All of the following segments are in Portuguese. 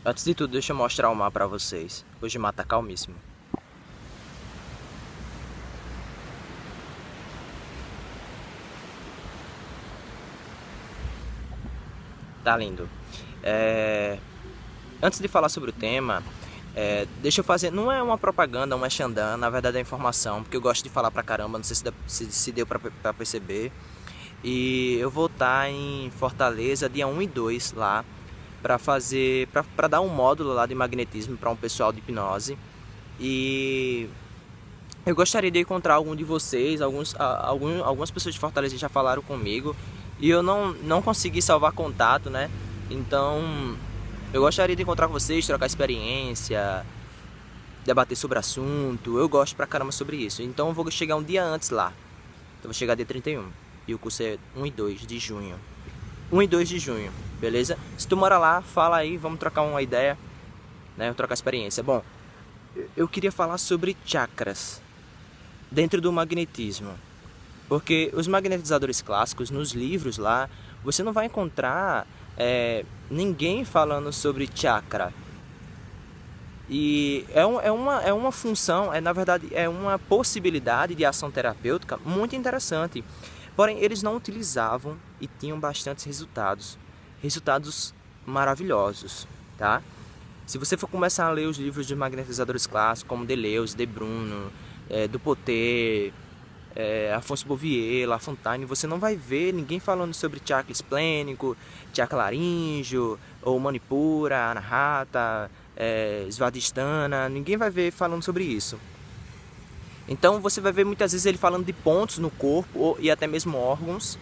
Antes de tudo, deixa eu mostrar o mar pra vocês. Hoje o mar tá calmíssimo. Tá lindo. Antes de falar sobre o tema, deixa eu fazer... Não é uma propaganda, um merchandising, na verdade é informação, porque eu gosto de falar pra caramba, não sei se deu pra perceber. E eu vou estar em Fortaleza dia 1 e 2 lá, para dar um módulo lá de magnetismo para um pessoal de hipnose. E eu gostaria de encontrar algum de vocês, algumas pessoas de Fortaleza já falaram comigo e eu não consegui salvar contato, né? Então eu gostaria de encontrar com vocês, trocar experiência, debater sobre assunto. Eu gosto pra caramba sobre isso. Então eu vou chegar um dia antes lá. Então eu vou chegar dia 31 e o curso é 1 e 2 de junho. 1 e 2 de junho, beleza? Se tu mora lá, fala aí, vamos trocar uma ideia, né? Vamos trocar experiência. Bom, eu queria falar sobre chakras dentro do magnetismo. Porque os magnetizadores clássicos, nos livros lá, você não vai encontrar ninguém falando sobre chakra. E é uma função, na verdade, é uma possibilidade de ação terapêutica muito interessante. Porém, eles não utilizavam e tinham bastantes resultados. Resultados maravilhosos, tá? Se você for começar a ler os livros de magnetizadores clássicos, como Deleuze, De Bruno, Dupotet, Afonso Bouvier, Lafontaine, você não vai ver ninguém falando sobre chakra esplênico, chakra laríngeo, ou Manipura, Anahata, Svadhisthana, ninguém vai ver falando sobre isso. Então você vai ver muitas vezes ele falando de pontos no corpo e até mesmo órgãos,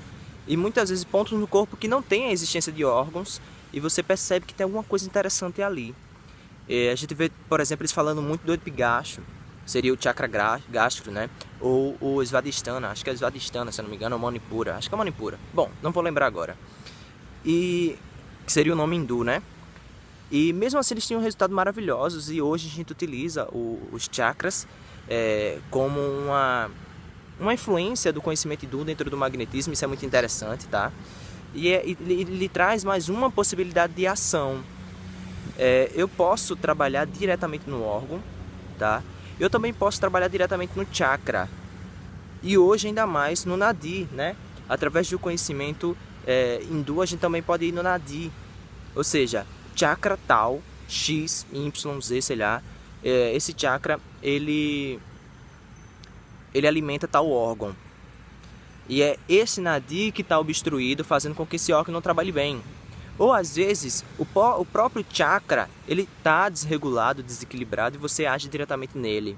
e muitas vezes pontos no corpo que não tem a existência de órgãos, e você percebe que tem alguma coisa interessante ali. A gente vê, por exemplo, eles falando muito do epigacho, seria o chakra gástrico, né? Ou o Svadhisthana, acho que é Svadhisthana, se não me engano, ou Manipura, acho que é Manipura. Bom, não vou lembrar agora. E que seria o nome hindu, né? E mesmo assim eles tinham resultados maravilhosos, e hoje a gente utiliza os chakras como uma influência do conhecimento hindu dentro do magnetismo. Isso é muito interessante, tá? E ele traz mais uma possibilidade de ação. Eu posso trabalhar diretamente no órgão, tá? Eu também posso trabalhar diretamente no chakra. E hoje ainda mais no nadi, né? Através do conhecimento hindu, a gente também pode ir no nadi. Ou seja, chakra tal, X, Y, Z, sei lá. Esse chakra, ele alimenta tal órgão. E é esse nadi que está obstruído, fazendo com que esse órgão não trabalhe bem. Ou às vezes o próprio chakra ele está desregulado, desequilibrado, e você age diretamente nele.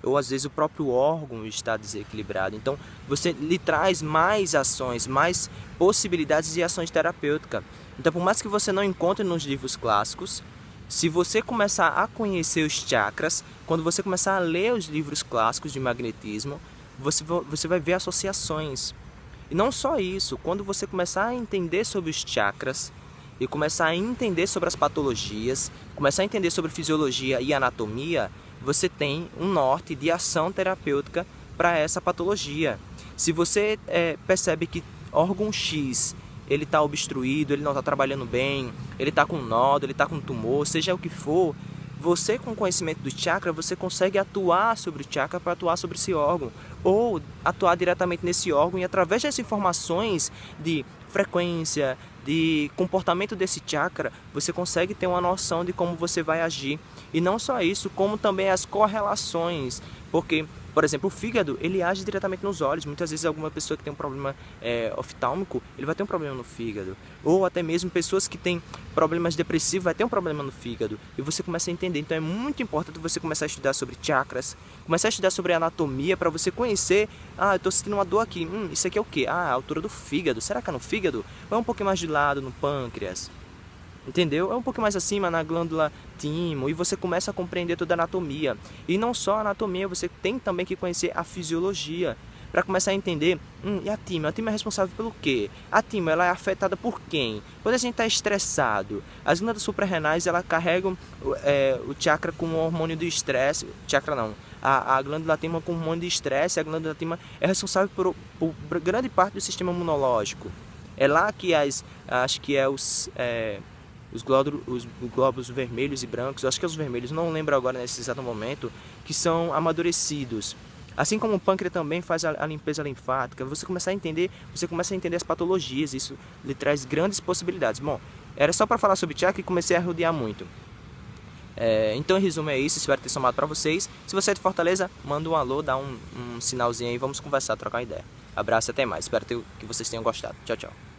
Ou às vezes o próprio órgão está desequilibrado. Então você lhe traz mais ações, mais possibilidades de ações terapêuticas. Então, por mais que você não encontre nos livros clássicos, se você começar a conhecer os chakras, quando você começar a ler os livros clássicos de magnetismo, você vai ver associações. E não só isso, quando você começar a entender sobre os chakras e começar a entender sobre as patologias, começar a entender sobre fisiologia e anatomia, você tem um norte de ação terapêutica para essa patologia. Se você percebe que órgão X ele está obstruído, ele não está trabalhando bem, ele está com nódulo, ele está com tumor, seja o que for, você com conhecimento do chakra, você consegue atuar sobre o chakra para atuar sobre esse órgão, ou atuar diretamente nesse órgão, e através dessas informações de frequência, de comportamento desse chakra, você consegue ter uma noção de como você vai agir. E não só isso, como também as correlações, porque, por exemplo, o fígado, ele age diretamente nos olhos. Muitas vezes alguma pessoa que tem um problema oftálmico, ele vai ter um problema no fígado. Ou até mesmo pessoas que têm problemas depressivos, vai ter um problema no fígado. E você começa a entender. Então é muito importante você começar a estudar sobre chakras, começar a estudar sobre anatomia, para você conhecer, eu estou sentindo uma dor aqui, isso aqui é o quê? A altura do fígado, será que é no fígado? Ou é um pouquinho mais de lado, no pâncreas? Entendeu? É um pouco mais acima na glândula timo, e você começa a compreender toda a anatomia. E não só a anatomia, você tem também que conhecer a fisiologia para começar a entender, e a timo? A timo é responsável pelo quê? A timo, ela é afetada por quem? Quando a gente está estressado, as glândulas suprarrenais, ela carregam o chakra com o hormônio do estresse, chakra não, a glândula timo com o hormônio de estresse. A glândula timo é responsável por grande parte do sistema imunológico. É lá que acho que os glóbulos vermelhos e brancos, eu acho que é os vermelhos, não lembro agora nesse exato momento, que são amadurecidos. Assim como o pâncreas também faz a limpeza linfática, você começa a entender as patologias, isso lhe traz grandes possibilidades. Bom, era só para falar sobre chakra e comecei a rodear muito. Então, em resumo, é isso. Espero ter somado para vocês. Se você é de Fortaleza, manda um alô, dá um sinalzinho aí, vamos conversar, trocar uma ideia. Abraço e até mais. Espero que vocês tenham gostado. Tchau, tchau.